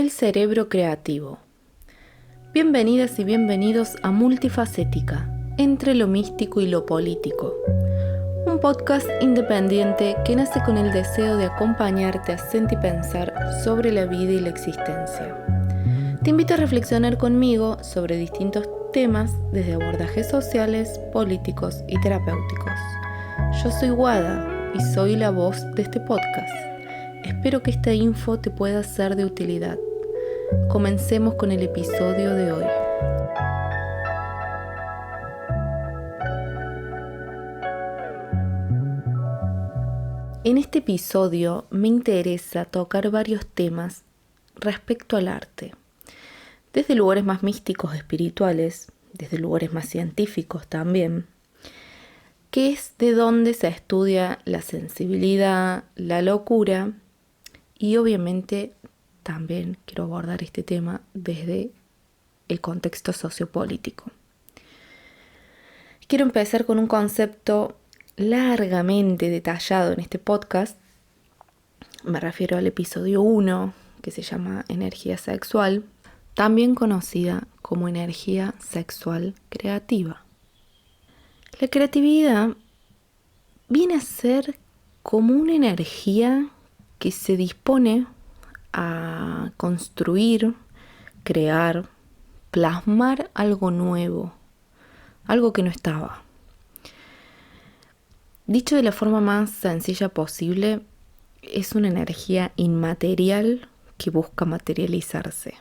El cerebro creativo. Bienvenidas y bienvenidos a Multifacética, entre lo místico y lo político. Un podcast independiente que nace con el deseo de acompañarte a sentir y pensar sobre la vida y la existencia. Te invito a reflexionar conmigo sobre distintos temas desde abordajes sociales, políticos y terapéuticos. Yo soy Guada y soy la voz de este podcast. Espero que esta info te pueda ser de utilidad. Comencemos con el episodio de hoy. En este episodio me interesa tocar varios temas respecto al arte, desde lugares más místicos, espirituales, desde lugares más científicos también, que es de donde se estudia la sensibilidad, la locura, y obviamente también quiero abordar este tema desde el contexto sociopolítico. Quiero empezar con un concepto largamente detallado en este podcast. Me refiero al episodio 1, que se llama energía sexual, también conocida como energía sexual creativa. La creatividad viene a ser como una energía que se dispone a construir, crear, plasmar algo nuevo, algo que no estaba. Dicho de la forma más sencilla posible, es una energía inmaterial que busca materializarse.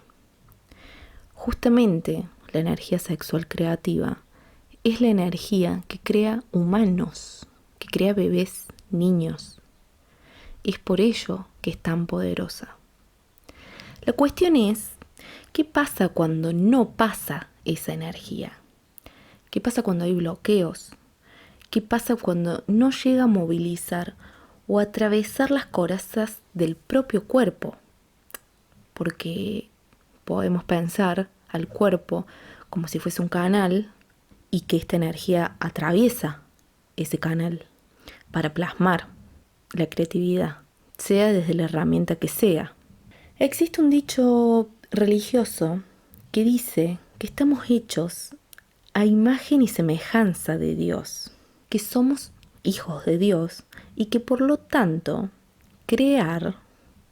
Justamente la energía sexual creativa es la energía que crea humanos, que crea bebés, niños. Es por ello que es tan poderosa. La cuestión es, ¿qué pasa cuando no pasa esa energía? ¿Qué pasa cuando hay bloqueos? ¿Qué pasa cuando no llega a movilizar o a atravesar las corazas del propio cuerpo? Porque podemos pensar al cuerpo como si fuese un canal y que esta energía atraviesa ese canal para plasmar la creatividad, sea desde la herramienta que sea. Existe un dicho religioso que dice que estamos hechos a imagen y semejanza de Dios, que somos hijos de Dios y que por lo tanto crear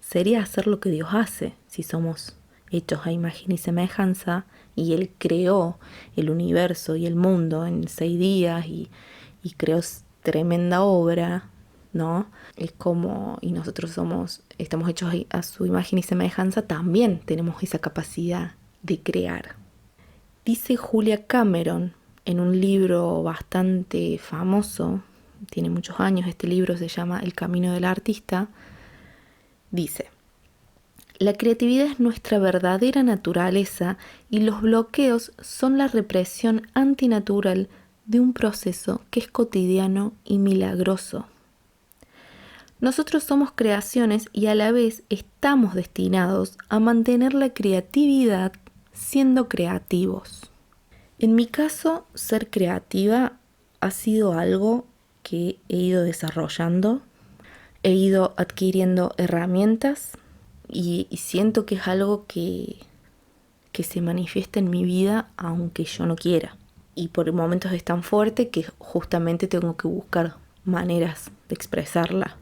sería hacer lo que Dios hace. Si somos hechos a imagen y semejanza y Él creó el universo y el mundo en 6 días y creó tremenda obra, ¿no? Es como, y nosotros estamos hechos a su imagen y semejanza, también tenemos esa capacidad de crear. Dice Julia Cameron en un libro bastante famoso, tiene muchos años, este libro se llama El camino del artista, dice: la creatividad es nuestra verdadera naturaleza y los bloqueos son la represión antinatural de un proceso que es cotidiano y milagroso. Nosotros somos creaciones y a la vez estamos destinados a mantener la creatividad siendo creativos. En mi caso, ser creativa ha sido algo que he ido desarrollando, he ido adquiriendo herramientas y siento que es algo que se manifiesta en mi vida aunque yo no quiera. Y por momentos es tan fuerte que justamente tengo que buscar maneras de expresarla,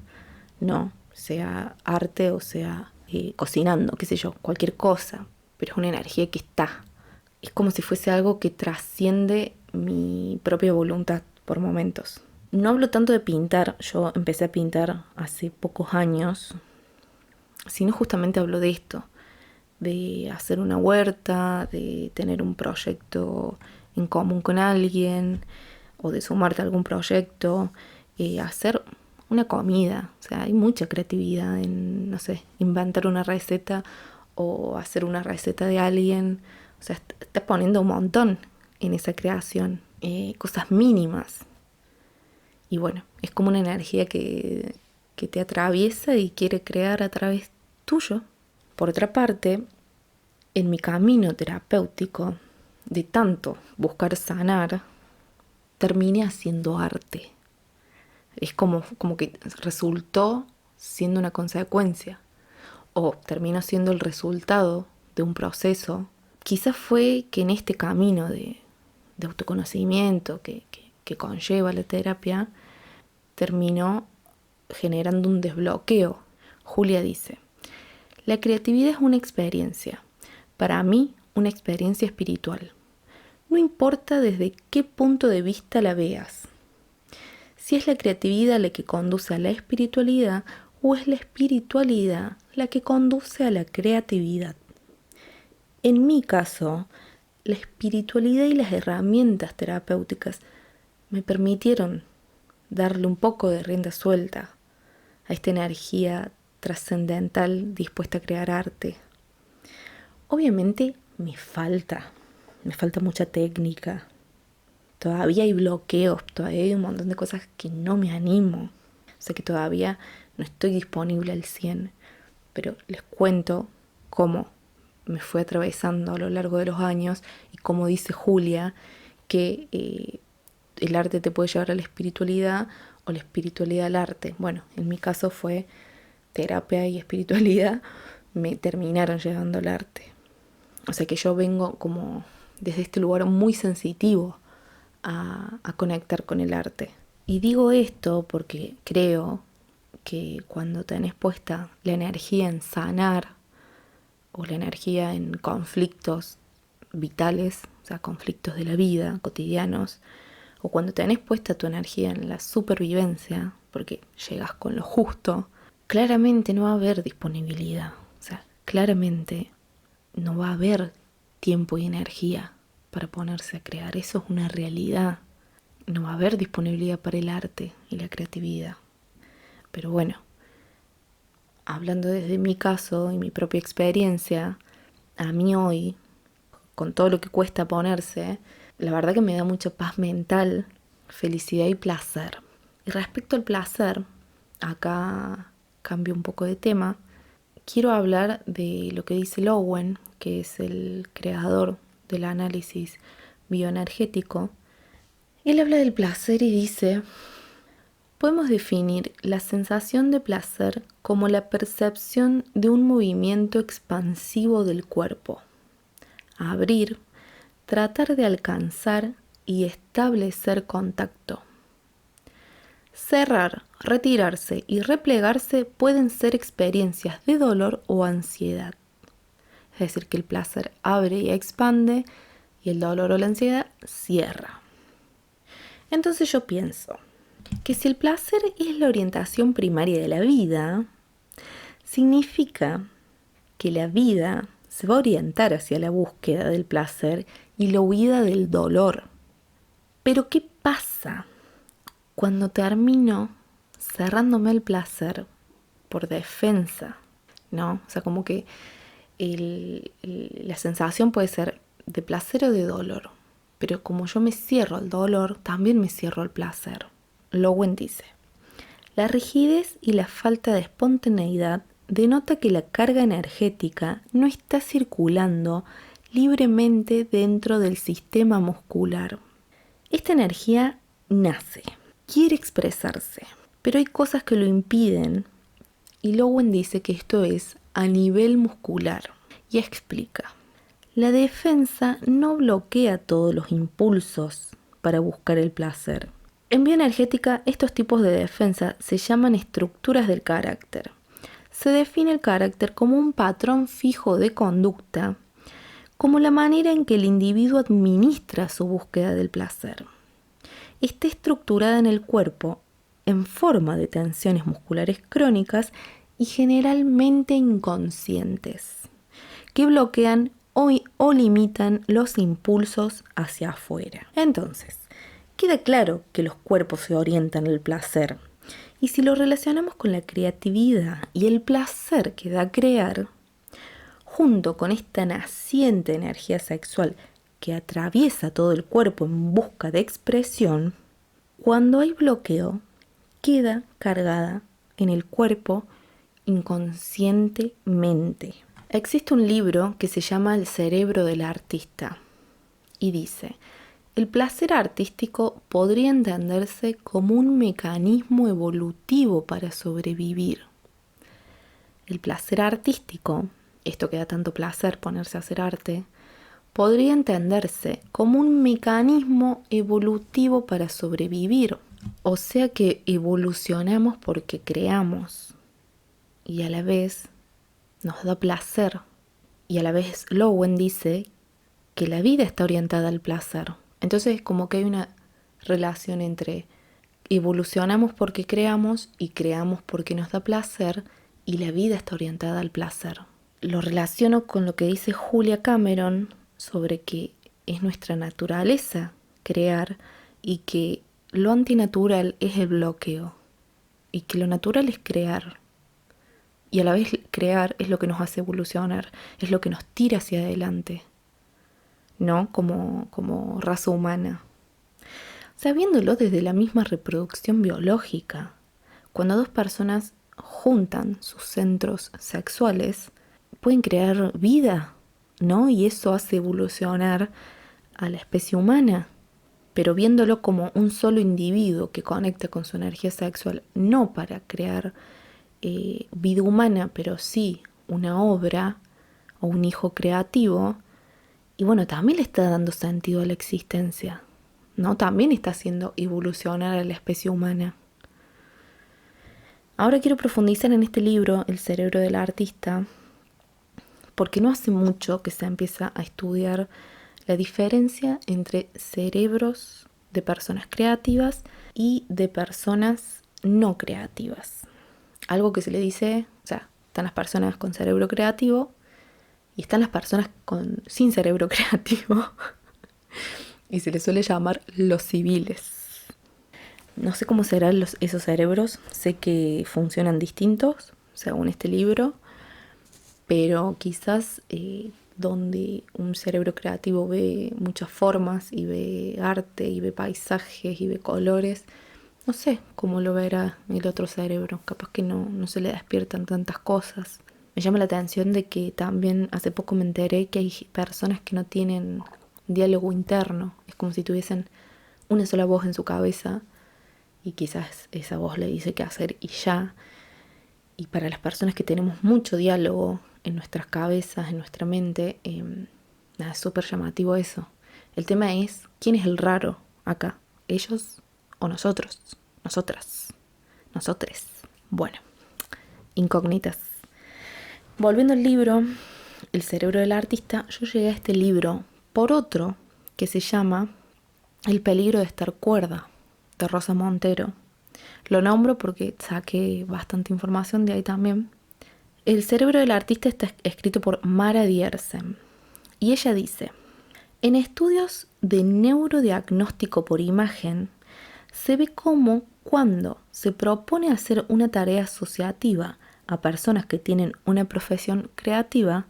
¿no? Sea arte o sea cocinando, qué sé yo, cualquier cosa, pero es una energía que está. Es como si fuese algo que trasciende mi propia voluntad por momentos. No hablo tanto de pintar, yo empecé a pintar hace pocos años, sino justamente hablo de esto, de hacer una huerta, de tener un proyecto en común con alguien, o de sumarte a algún proyecto, hacer una comida. O sea, hay mucha creatividad en, no sé, inventar una receta o hacer una receta de alguien. O sea, estás poniendo un montón en esa creación, cosas mínimas. Y bueno, es como una energía que te atraviesa y quiere crear a través tuyo. Por otra parte, en mi camino terapéutico, de tanto buscar sanar, terminé haciendo arte. Es como que resultó siendo una consecuencia. o terminó siendo el resultado de un proceso, quizás fue que en este camino de autoconocimiento que conlleva la terapia, terminó generando un desbloqueo. Julia dice: la creatividad es una experiencia, para mí una experiencia espiritual. No importa desde qué punto de vista la veas. Si es la creatividad la que conduce a la espiritualidad o es la espiritualidad la que conduce a la creatividad. En mi caso, la espiritualidad y las herramientas terapéuticas me permitieron darle un poco de rienda suelta a esta energía trascendental dispuesta a crear arte. Obviamente me falta mucha técnica. Todavía hay bloqueos, todavía hay un montón de cosas que no me animo. O sea que todavía no estoy disponible al 100%, pero les cuento cómo me fue atravesando a lo largo de los años y como dice Julia, que el arte te puede llevar a la espiritualidad o la espiritualidad al arte. Bueno, en mi caso fue terapia y espiritualidad me terminaron llevando al arte. O sea que yo vengo como desde este lugar muy sensitivo a conectar con el arte. Y digo esto porque creo que cuando tenés puesta la energía en sanar o la energía en conflictos vitales, o sea, conflictos de la vida, cotidianos, o cuando tenés puesta tu energía en la supervivencia, porque llegas con lo justo, claramente no va a haber disponibilidad. O sea, claramente no va a haber tiempo y energía para ponerse a crear. Eso es una realidad. No va a haber disponibilidad para el arte y la creatividad. Pero bueno, hablando desde mi caso y mi propia experiencia, a mí hoy, con todo lo que cuesta ponerse, la verdad que me da mucha paz mental, felicidad y placer. Y respecto al placer, acá cambio un poco de tema, quiero hablar de lo que dice Lowen, que es el creador del análisis bioenergético. Él habla del placer y dice: podemos definir la sensación de placer como la percepción de un movimiento expansivo del cuerpo. Abrir, tratar de alcanzar y establecer contacto. Cerrar, retirarse y replegarse pueden ser experiencias de dolor o ansiedad. Es decir, que el placer abre y expande y el dolor o la ansiedad cierra. Entonces yo pienso que si el placer es la orientación primaria de la vida, significa que la vida se va a orientar hacia la búsqueda del placer y la huida del dolor. Pero ¿qué pasa cuando termino cerrándome el placer por defensa? ¿No? O sea, como que la sensación puede ser de placer o de dolor. Pero como yo me cierro al dolor, también me cierro al placer. Lowen dice: la rigidez y la falta de espontaneidad denota que la carga energética no está circulando libremente dentro del sistema muscular. Esta energía nace, quiere expresarse, pero hay cosas que lo impiden, y Lowen dice que esto es a nivel muscular, y explica: la defensa no bloquea todos los impulsos para buscar el placer. En bioenergética, estos tipos de defensa se llaman estructuras del carácter. Se define el carácter como un patrón fijo de conducta, como la manera en que el individuo administra su búsqueda del placer. Está estructurada en el cuerpo en forma de tensiones musculares crónicas y generalmente inconscientes, que bloquean o limitan los impulsos hacia afuera. Entonces, queda claro que los cuerpos se orientan al placer, y si lo relacionamos con la creatividad y el placer que da crear, junto con esta naciente energía sexual que atraviesa todo el cuerpo en busca de expresión, cuando hay bloqueo, queda cargada en el cuerpo inconscientemente. Existe un libro que se llama El cerebro del artista y dice: el placer artístico podría entenderse como un mecanismo evolutivo para sobrevivir. El placer artístico, esto que da tanto placer ponerse a hacer arte, podría entenderse como un mecanismo evolutivo para sobrevivir. O sea que evolucionamos porque creamos y a la vez nos da placer. Y a la vez Lowen dice que la vida está orientada al placer. Entonces como que hay una relación entre evolucionamos porque creamos y creamos porque nos da placer y la vida está orientada al placer. Lo relaciono con lo que dice Julia Cameron sobre que es nuestra naturaleza crear y que lo antinatural es el bloqueo y que lo natural es crear. Y a la vez crear es lo que nos hace evolucionar, es lo que nos tira hacia adelante, ¿no? Como raza humana. Sabiéndolo desde la misma reproducción biológica, cuando dos personas juntan sus centros sexuales, pueden crear vida, ¿no? Y eso hace evolucionar a la especie humana, pero viéndolo como un solo individuo que conecta con su energía sexual, no para crear vida humana, pero sí una obra o un hijo creativo, y bueno, también le está dando sentido a la existencia, ¿no? También está haciendo evolucionar a la especie humana. Ahora quiero profundizar en este libro, El cerebro del artista, porque no hace mucho que se empieza a estudiar la diferencia entre cerebros de personas creativas y de personas no creativas. Algo que se le dice, o sea, están las personas con cerebro creativo y están las personas sin cerebro creativo y se les suele llamar los civiles. No sé cómo serán esos cerebros, sé que funcionan distintos según este libro, pero quizás donde un cerebro creativo ve muchas formas y ve arte y ve paisajes y ve colores, no sé cómo lo verá el otro cerebro, capaz que no se le despiertan tantas cosas. Me llama la atención de que también hace poco me enteré que hay personas que no tienen diálogo interno, es como si tuviesen una sola voz en su cabeza y quizás esa voz le dice qué hacer y ya. Y para las personas que tenemos mucho diálogo en nuestras cabezas, en nuestra mente, nada, es súper llamativo eso. El tema es, ¿quién es el raro acá? ¿Ellos o nosotros? Nosotras. Nosotres. Bueno, incógnitas. Volviendo al libro, El cerebro del artista, yo llegué a este libro por otro que se llama El peligro de estar cuerda, de Rosa Montero. Lo nombro porque saqué bastante información de ahí también. El cerebro del artista está escrito por Mara Diersen y ella dice: en estudios de neurodiagnóstico por imagen, se ve cómo cuando se propone hacer una tarea asociativa a personas que tienen una profesión creativa,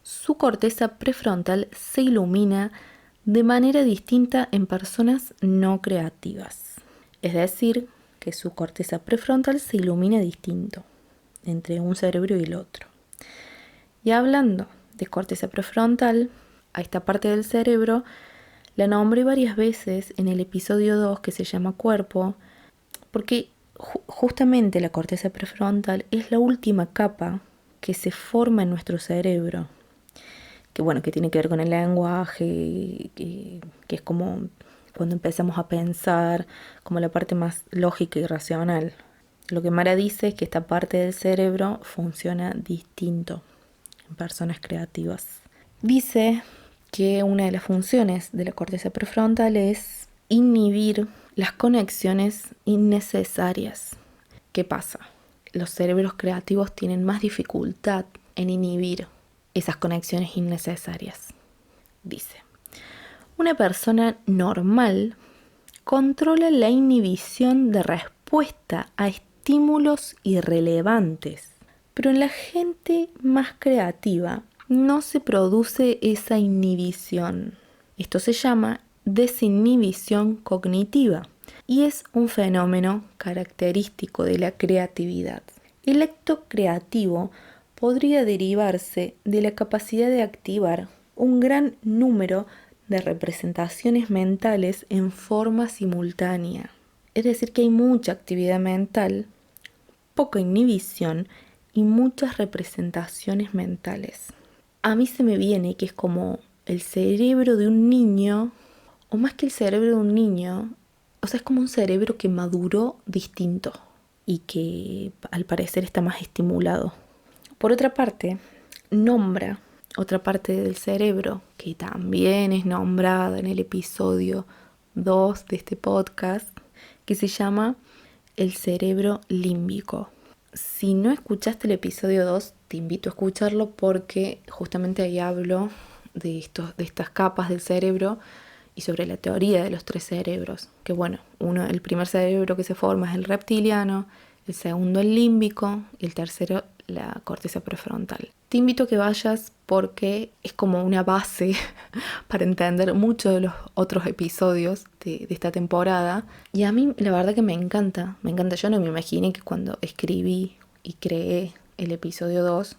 su corteza prefrontal se ilumina de manera distinta en personas no creativas. Es decir, que su corteza prefrontal se ilumina distinto entre un cerebro y el otro. Y hablando de corteza prefrontal, a esta parte del cerebro la nombré varias veces en el episodio 2 que se llama Cuerpo, porque justamente la corteza prefrontal es la última capa que se forma en nuestro cerebro, que bueno, que tiene que ver con el lenguaje, que es como cuando empezamos a pensar, como la parte más lógica y racional. Lo que Mara dice es que esta parte del cerebro funciona distinto en personas creativas. Dice que una de las funciones de la corteza prefrontal es inhibir las conexiones innecesarias. ¿Qué pasa? Los cerebros creativos tienen más dificultad en inhibir esas conexiones innecesarias. Dice: una persona normal controla la inhibición de respuesta a estímulos irrelevantes, pero en la gente más creativa no se produce esa inhibición. Esto se llama desinhibición cognitiva y es un fenómeno característico de la creatividad. El acto creativo podría derivarse de la capacidad de activar un gran número de representaciones mentales en forma simultánea. Es decir, que hay mucha actividad mental, poca inhibición y muchas representaciones mentales. A mí se me viene que es como el cerebro de un niño, o más que el cerebro de un niño, o sea, es como un cerebro que maduró distinto y que al parecer está más estimulado. Por otra parte, nombra otra parte del cerebro que también es nombrada en el episodio 2 de este podcast, que se llama el cerebro límbico. Si no escuchaste el episodio 2, te invito a escucharlo porque justamente ahí hablo de estas capas del cerebro y sobre la teoría de los 3 cerebros. Que bueno, el primer cerebro que se forma es el reptiliano, el segundo el límbico y el tercero la corteza prefrontal. Te invito a que vayas porque es como una base para entender muchos de los otros episodios de esta temporada. Y a mí la verdad que me encanta. Yo no me imaginé que cuando escribí y creé el episodio 2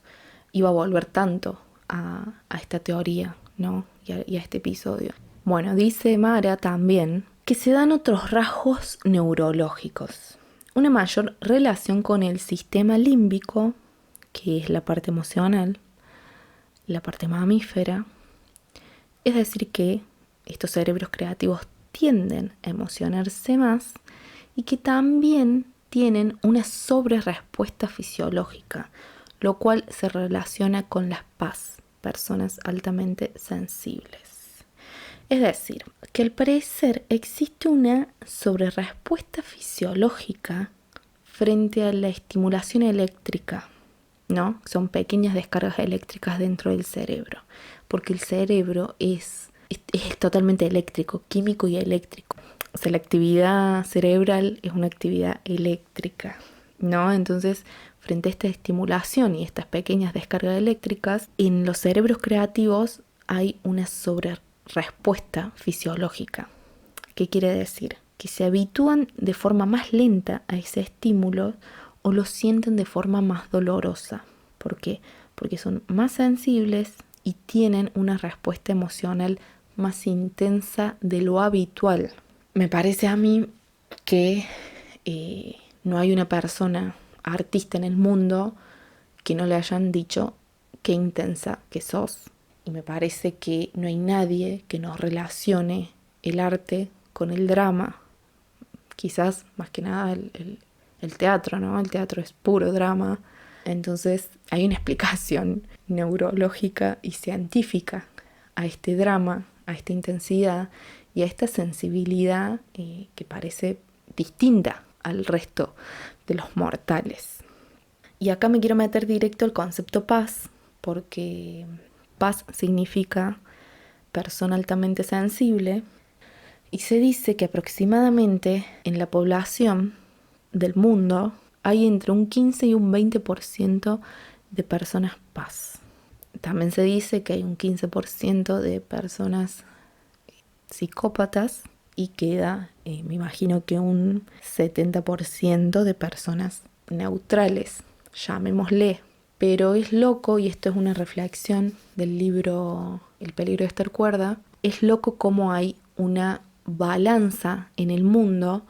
iba a volver tanto a esta teoría, ¿no? Y a este episodio. Bueno, dice Mara también que se dan otros rasgos neurológicos. Una mayor relación con el sistema límbico, que es la parte emocional, la parte mamífera. Es decir que estos cerebros creativos tienden a emocionarse más y que también tienen una sobrerespuesta fisiológica, lo cual se relaciona con las PAS, personas altamente sensibles. Es decir, que al parecer existe una sobrerespuesta fisiológica frente a la estimulación eléctrica, ¿no? Son pequeñas descargas eléctricas dentro del cerebro, porque el cerebro es totalmente eléctrico, químico y eléctrico. O sea, la actividad cerebral es una actividad eléctrica, ¿no? Entonces, frente a esta estimulación y estas pequeñas descargas eléctricas, en los cerebros creativos hay una sobrerespuesta fisiológica. ¿Qué quiere decir? Que se habitúan de forma más lenta a ese estímulo o lo sienten de forma más dolorosa. ¿Por qué? Porque son más sensibles y tienen una respuesta emocional más intensa de lo habitual. Me parece a mí que no hay una persona artista en el mundo que no le hayan dicho qué intensa que sos. Y me parece que no hay nadie que nos relacione el arte con el drama. Quizás más que nada el teatro, ¿no? El teatro es puro drama. Entonces hay una explicación neurológica y científica a este drama, a esta intensidad y a esta sensibilidad que parece distinta al resto de los mortales. Y acá me quiero meter directo al concepto paz, porque paz significa persona altamente sensible, y se dice que aproximadamente en la población del mundo hay entre un 15 y un 20% de personas paz. También se dice que hay un 15% de personas psicópatas y queda, me imagino que un 70% de personas neutrales, llamémosle. Pero es loco, y esto es una reflexión del libro El peligro de estar cuerda, es loco cómo hay una balanza en el mundo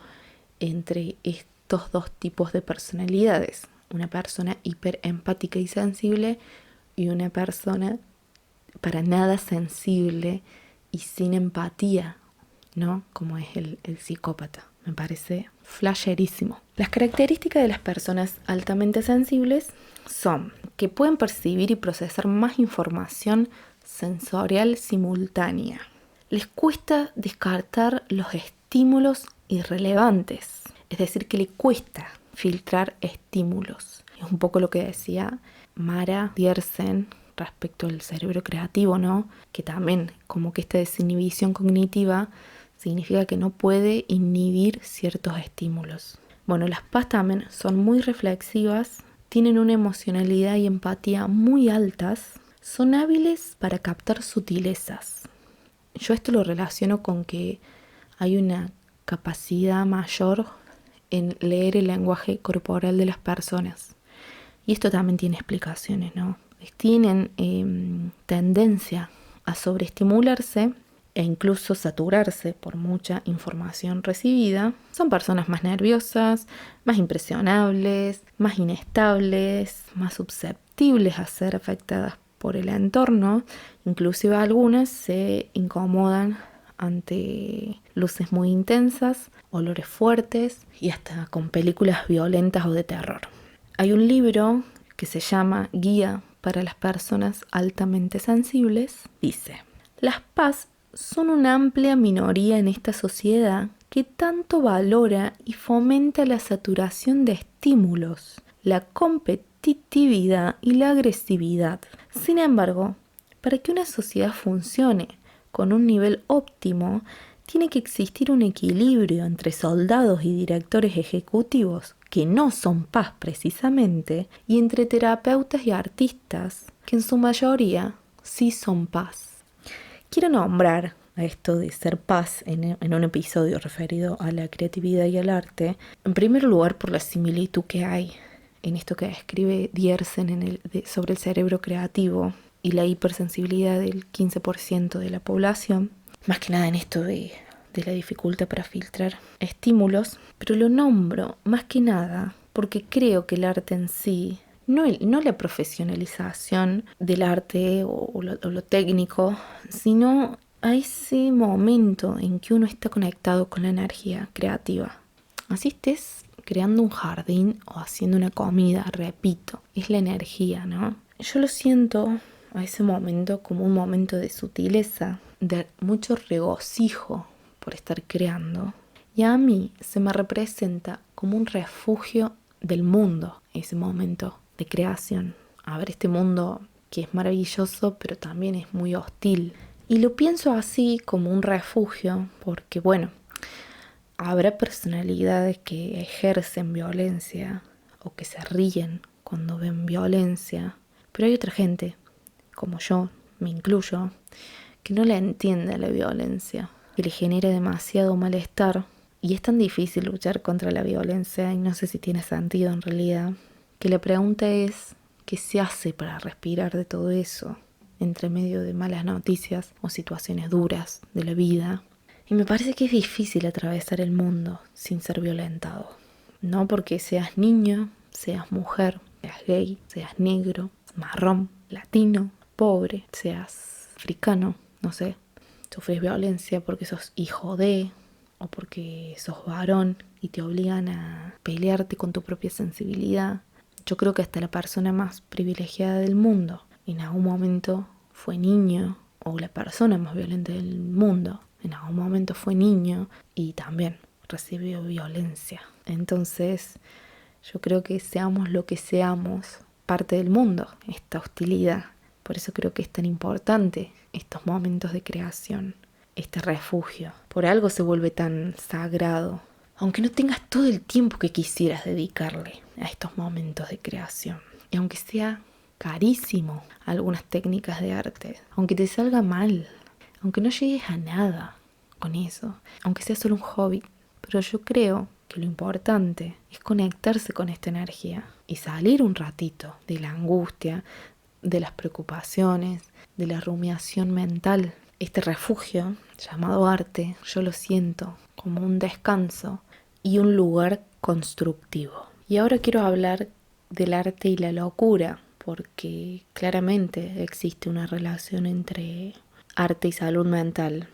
entre estos dos tipos de personalidades. Una persona hiperempática y sensible y una persona para nada sensible y sin empatía, ¿no? Como es el psicópata. Me parece flasherísimo. Las características de las personas altamente sensibles son que pueden percibir y procesar más información sensorial simultánea. Les cuesta descartar los estímulos irrelevantes, es decir, que les cuesta filtrar estímulos. Es un poco lo que decía Mara Diersen respecto al cerebro creativo, ¿no? Que también como que esta desinhibición cognitiva significa que no puede inhibir ciertos estímulos. Bueno, las PAS también son muy reflexivas, tienen una emocionalidad y empatía muy altas, son hábiles para captar sutilezas. Yo esto lo relaciono con que hay una capacidad mayor en leer el lenguaje corporal de las personas. Y esto también tiene explicaciones, ¿no? Tienen tendencia a sobreestimularse e incluso saturarse por mucha información recibida, son personas más nerviosas, más impresionables, más inestables, más susceptibles a ser afectadas por el entorno. Inclusive algunas se incomodan ante luces muy intensas, olores fuertes y hasta con películas violentas o de terror. Hay un libro que se llama Guía para las personas altamente sensibles. Dice: las PAS son una amplia minoría en esta sociedad que tanto valora y fomenta la saturación de estímulos, la competitividad y la agresividad. Sin embargo, para que una sociedad funcione con un nivel óptimo, tiene que existir un equilibrio entre soldados y directores ejecutivos, que no son PAS precisamente, y entre terapeutas y artistas, que en su mayoría sí son PAS. Quiero nombrar a esto de ser PAS en un episodio referido a la creatividad y al arte, en primer lugar por la similitud que hay en esto que describe Diersen sobre el cerebro creativo y la hipersensibilidad del 15% de la población, más que nada en esto de la dificultad para filtrar estímulos, pero lo nombro más que nada porque creo que el arte en sí, no la profesionalización del arte o lo técnico, sino a ese momento en que uno está conectado con la energía creativa. Así estés creando un jardín o haciendo una comida, repito, es la energía, ¿no? Yo lo siento a ese momento como un momento de sutileza, de mucho regocijo por estar creando. Y a mí se me representa como un refugio del mundo, ese momento de creación. A ver, este mundo que es maravilloso, pero también es muy hostil. Y lo pienso así como un refugio, porque bueno, habrá personalidades que ejercen violencia o que se ríen cuando ven violencia, pero hay otra gente, como yo, me incluyo, que no la entiende la violencia, que le genera demasiado malestar. Y es tan difícil luchar contra la violencia, y no sé si tiene sentido en realidad, que la pregunta es: ¿qué se hace para respirar de todo eso entre medio de malas noticias o situaciones duras de la vida? Y me parece que es difícil atravesar el mundo sin ser violentado. No porque seas niño, seas mujer, seas gay, seas negro, marrón, latino, pobre, seas africano, no sé. Sufres violencia porque sos hijo de, o porque sos varón y te obligan a pelearte con tu propia sensibilidad. Yo creo que hasta la persona más privilegiada del mundo en algún momento fue niño, o la persona más violenta del mundo en algún momento fue niño y también recibió violencia. Entonces yo creo que seamos lo que seamos, parte del mundo, esta hostilidad. Por eso creo que es tan importante estos momentos de creación, este refugio. Por algo se vuelve tan sagrado, aunque no tengas todo el tiempo que quisieras dedicarle a estos momentos de creación. Y aunque sea carísimo algunas técnicas de arte, aunque te salga mal, aunque no llegues a nada con eso, aunque sea solo un hobby. Pero yo creo que lo importante es conectarse con esta energía y salir un ratito de la angustia, de las preocupaciones, de la rumiación mental. Este refugio llamado arte, yo lo siento como un descanso y un lugar constructivo. Y ahora quiero hablar del arte y la locura, porque claramente existe una relación entre arte y salud mental,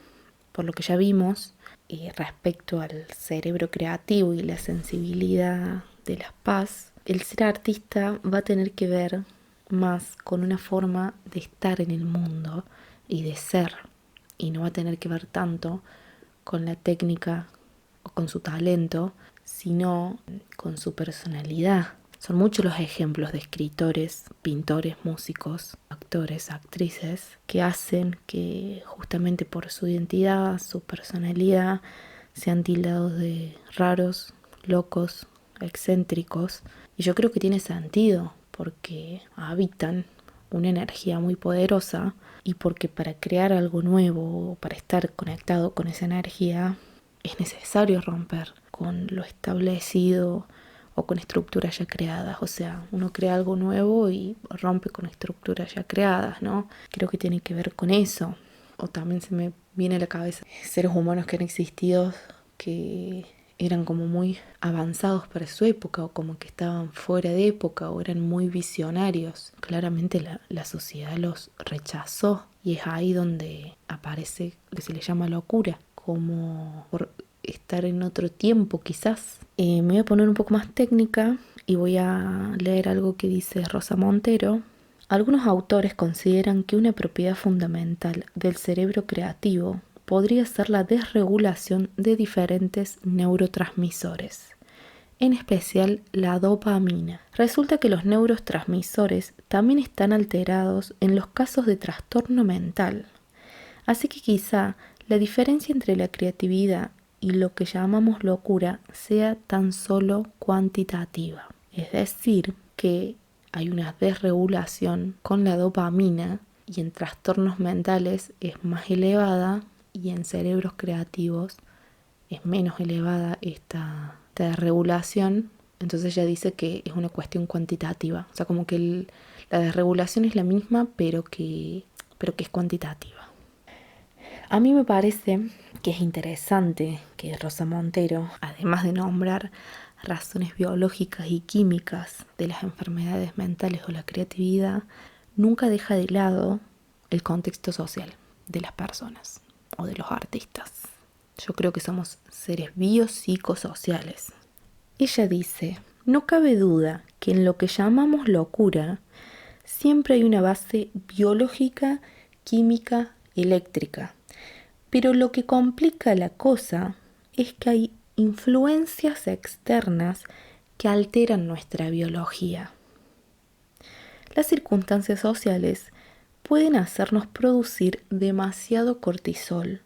por lo que ya vimos, respecto al cerebro creativo y la sensibilidad de las PAS. El ser artista va a tener que ver más con una forma de estar en el mundo y de ser, y no va a tener que ver tanto con la técnica o con su talento, sino con su personalidad. Son muchos los ejemplos de escritores, pintores, músicos, actores, actrices que hacen que justamente por su identidad, su personalidad, sean tildados de raros, locos, excéntricos. Y yo creo que tiene sentido porque habitan una energía muy poderosa y porque para crear algo nuevo o para estar conectado con esa energía es necesario romper con lo establecido o con estructuras ya creadas. O sea, uno crea algo nuevo y rompe con estructuras ya creadas, ¿no? Creo que tiene que ver con eso. o también se me viene a la cabeza seres humanos que han existido que eran como muy avanzados para su época, o como que estaban fuera de época, o eran muy visionarios. Claramente la sociedad los rechazó, y es ahí donde aparece lo que se le llama locura, como por estar en otro tiempo quizás. Me voy a poner un poco más técnica y voy a leer algo que dice Rosa Montero. Algunos autores consideran que una propiedad fundamental del cerebro creativo podría ser la desregulación de diferentes neurotransmisores, en especial la dopamina. Resulta que los neurotransmisores también están alterados en los casos de trastorno mental. Así que quizá la diferencia entre la creatividad y lo que llamamos locura sea tan solo cuantitativa. Es decir, que hay una desregulación con la dopamina, y en trastornos mentales es más elevada, y en cerebros creativos es menos elevada esta desregulación. Entonces ella dice que es una cuestión cuantitativa, o sea, como que la desregulación es la misma, pero que es cuantitativa. A mí me parece que es interesante que Rosa Montero, además de nombrar razones biológicas y químicas de las enfermedades mentales o la creatividad, nunca deja de lado el contexto social de las personas o de los artistas. Yo creo que somos seres biopsicosociales. Ella dice: no cabe duda que en lo que llamamos locura siempre hay una base biológica, química, eléctrica. Pero lo que complica la cosa es que hay influencias externas que alteran nuestra biología. Las circunstancias sociales pueden hacernos producir demasiado cortisol,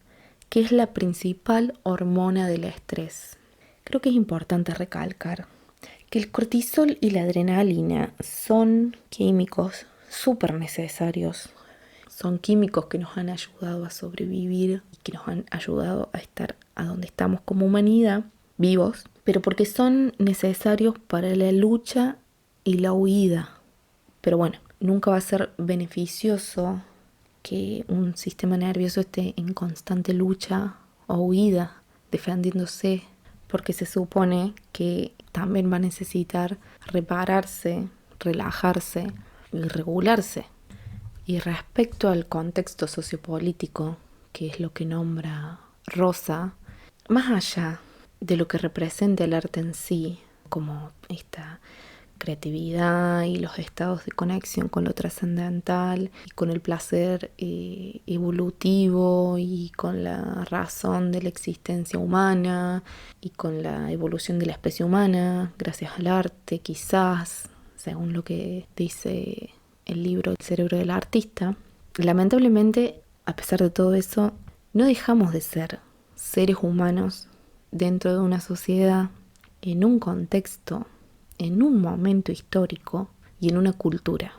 que es la principal hormona del estrés. Creo que es importante recalcar que el cortisol y la adrenalina son químicos súper necesarios. Son químicos que nos han ayudado a sobrevivir y que nos han ayudado a estar a donde estamos como humanidad, vivos, pero porque son necesarios para la lucha y la huida. Pero bueno, nunca va a ser beneficioso que un sistema nervioso esté en constante lucha o huida, defendiéndose, porque se supone que también va a necesitar repararse, relajarse y regularse. Y respecto al contexto sociopolítico, que es lo que nombra Rosa, más allá de lo que representa el arte en sí, como esta creatividad y los estados de conexión con lo trascendental y con el placer evolutivo y con la razón de la existencia humana y con la evolución de la especie humana gracias al arte, quizás, según lo que dice el libro El cerebro del artista. Lamentablemente, a pesar de todo eso, no dejamos de ser seres humanos dentro de una sociedad, en un contexto, en un momento histórico y en una cultura.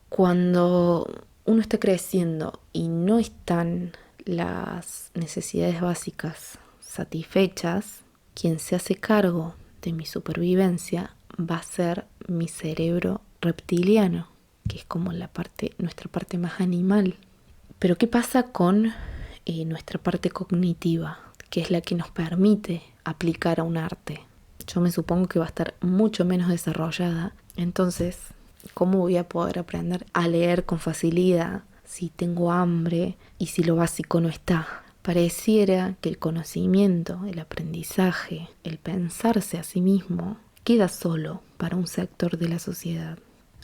Cuando uno está creciendo y no están las necesidades básicas satisfechas, quien se hace cargo de mi supervivencia va a ser mi cerebro reptiliano, que es como nuestra parte más animal. Pero ¿qué pasa con nuestra parte cognitiva, que es la que nos permite aplicar a un arte? Yo me supongo que va a estar mucho menos desarrollada. Entonces, ¿cómo voy a poder aprender a leer con facilidad si tengo hambre y si lo básico no está? Pareciera que el conocimiento, el aprendizaje, el pensarse a sí mismo queda solo para un sector de la sociedad.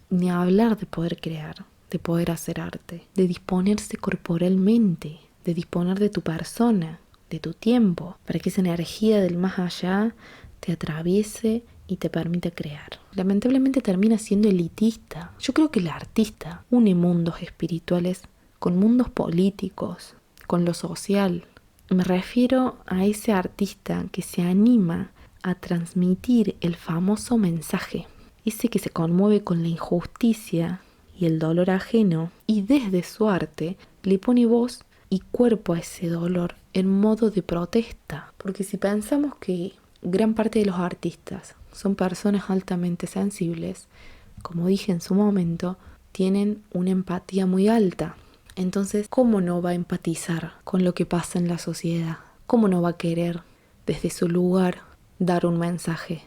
Ni hablar de poder crear, de poder hacer arte, de disponerse corporalmente, de disponer de tu persona, de tu tiempo, para que esa energía del más allá te atraviese y te permite crear. Lamentablemente termina siendo elitista. Yo creo que el artista une mundos espirituales con mundos políticos, con lo social. Me refiero a ese artista que se anima a transmitir el famoso mensaje, ese que se conmueve con la injusticia y el dolor ajeno, y desde su arte le pone voz y cuerpo a ese dolor en modo de protesta. Porque si pensamos que gran parte de los artistas son personas altamente sensibles, como dije en su momento, tienen una empatía muy alta Entonces, ¿cómo no va a empatizar con lo que pasa en la sociedad? ¿Cómo no va a querer desde su lugar dar un mensaje?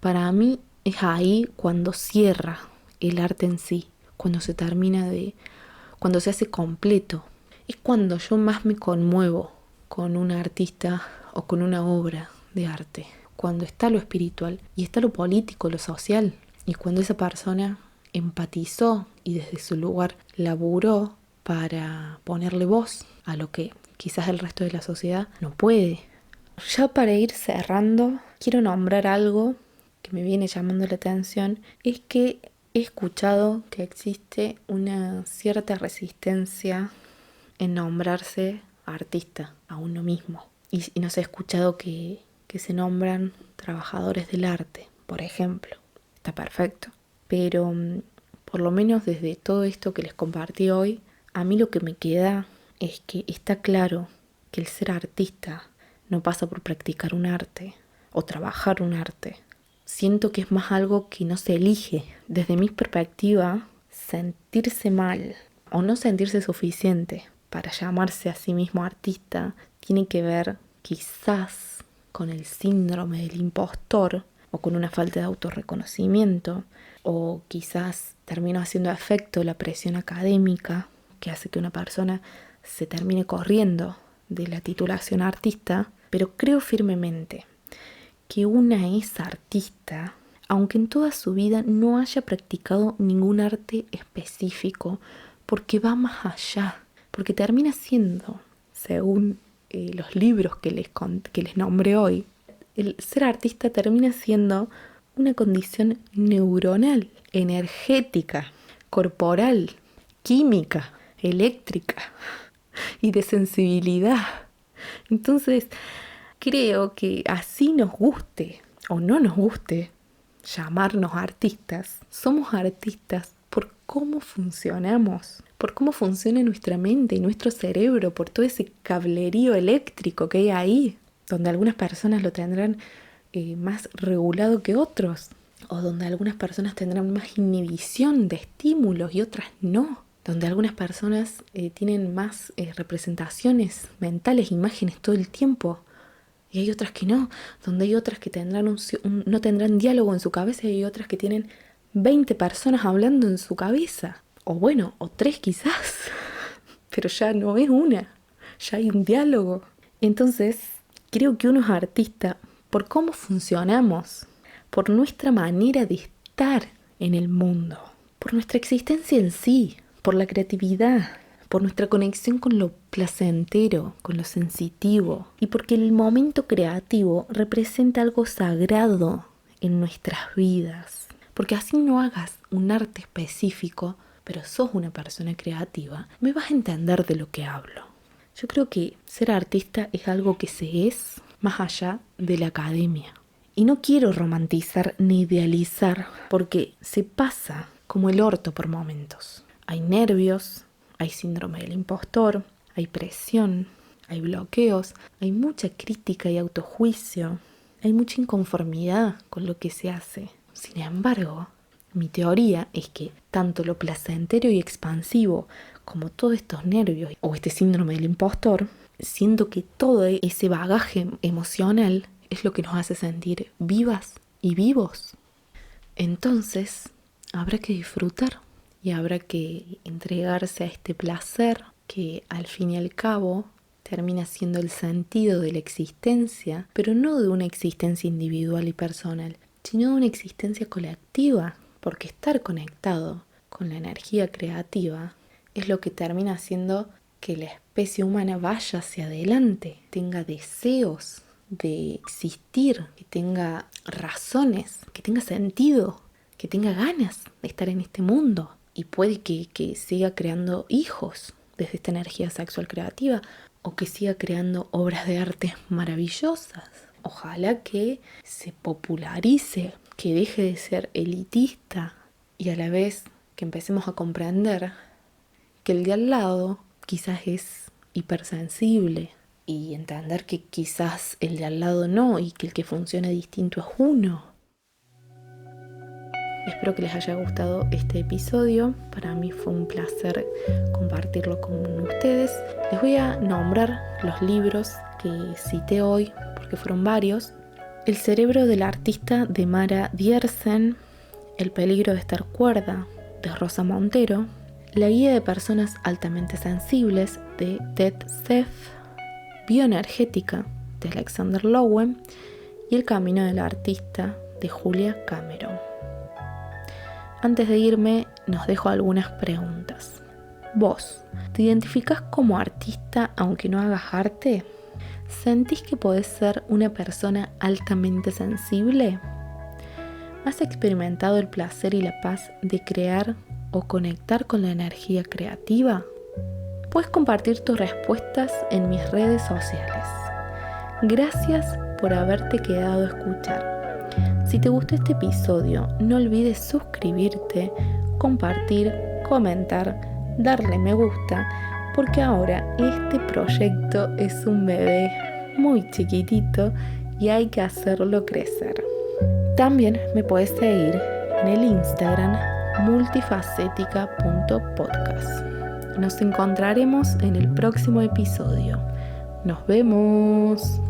Para mí es ahí cuando cierra el arte en sí, cuando se termina cuando se hace completo. Es cuando yo más me conmuevo con un artista o con una obra de arte. Cuando está lo espiritual y está lo político, lo social. Y cuando esa persona empatizó y desde su lugar laburó para ponerle voz a lo que quizás el resto de la sociedad no puede. Ya para ir cerrando, quiero nombrar algo que me viene llamando la atención. Es que he escuchado que existe una cierta resistencia en nombrarse artista a uno mismo. Y nos he escuchado que se nombran trabajadores del arte, por ejemplo. Está perfecto. Pero por lo menos desde todo esto que les compartí hoy, a mí lo que me queda es que está claro que el ser artista no pasa por practicar un arte o trabajar un arte. Siento que es más algo que no se elige. Desde mi perspectiva, sentirse mal o no sentirse suficiente para llamarse a sí mismo artista tiene que ver quizás con el síndrome del impostor o con una falta de autorreconocimiento, o quizás termina haciendo efecto la presión académica que hace que una persona se termine corriendo de la titulación artista. Pero creo firmemente que una es artista aunque en toda su vida no haya practicado ningún arte específico, porque va más allá, porque termina siendo, según los libros que les nombré hoy, el ser artista termina siendo una condición neuronal, energética, corporal, química, eléctrica y de sensibilidad. Entonces, creo que así nos guste o no nos guste llamarnos artistas, somos artistas por cómo funcionamos, por cómo funciona nuestra mente y nuestro cerebro, por todo ese cablerío eléctrico que hay ahí, donde algunas personas lo tendrán más regulado que otros, o donde algunas personas tendrán más inhibición de estímulos y otras no, donde algunas personas tienen más representaciones mentales, imágenes todo el tiempo, y hay otras que no, donde hay otras que no tendrán diálogo en su cabeza y hay otras que tienen 20 personas hablando en su cabeza. O bueno, o 3 quizás, pero ya no es una, ya hay un diálogo. Entonces, creo que uno es artista por cómo funcionamos, por nuestra manera de estar en el mundo, por nuestra existencia en sí, por la creatividad, por nuestra conexión con lo placentero, con lo sensitivo, y porque el momento creativo representa algo sagrado en nuestras vidas. Porque así no hagas un arte específico, pero sos una persona creativa, me vas a entender de lo que hablo. Yo creo que ser artista es algo que se es más allá de la academia. Y no quiero romantizar ni idealizar, porque se pasa como el orto por momentos. Hay nervios, hay síndrome del impostor, hay presión, hay bloqueos, hay mucha crítica y autojuicio, hay mucha inconformidad con lo que se hace. Sin embargo, mi teoría es que tanto lo placentero y expansivo como todos estos nervios o este síndrome del impostor, siento que todo ese bagaje emocional es lo que nos hace sentir vivas y vivos. Entonces, habrá que disfrutar. Y habrá que entregarse a este placer que al fin y al cabo termina siendo el sentido de la existencia, pero no de una existencia individual y personal, sino de una existencia colectiva, porque estar conectado con la energía creativa es lo que termina haciendo que la especie humana vaya hacia adelante, tenga deseos de existir, que tenga razones, que tenga sentido, que tenga ganas de estar en este mundo. Y puede que siga creando hijos desde esta energía sexual creativa o que siga creando obras de arte maravillosas. Ojalá que se popularice, que deje de ser elitista y a la vez que empecemos a comprender que el de al lado quizás es hipersensible y entender que quizás el de al lado no y que el que funciona distinto es uno. Espero que les haya gustado este episodio. Para mí fue un placer compartirlo con ustedes. Les voy a nombrar los libros que cité hoy, porque fueron varios. El cerebro del artista, de Mara Diersen. El peligro de estar cuerda, de Rosa Montero. La guía de personas altamente sensibles, de Ted Seff. Bioenergética, de Alexander Lowen. Y El camino del artista, de Julia Cameron. Antes de irme, nos dejo algunas preguntas. ¿Vos te identificás como artista aunque no hagas arte? ¿Sentís que podés ser una persona altamente sensible? ¿Has experimentado el placer y la paz de crear o conectar con la energía creativa? Puedes compartir tus respuestas en mis redes sociales. Gracias por haberte quedado a escuchar. Si te gustó este episodio, no olvides suscribirte, compartir, comentar, darle me gusta, porque ahora este proyecto es un bebé muy chiquitito y hay que hacerlo crecer. También me puedes seguir en el Instagram multifacética.podcast. Nos encontraremos en el próximo episodio. Nos vemos.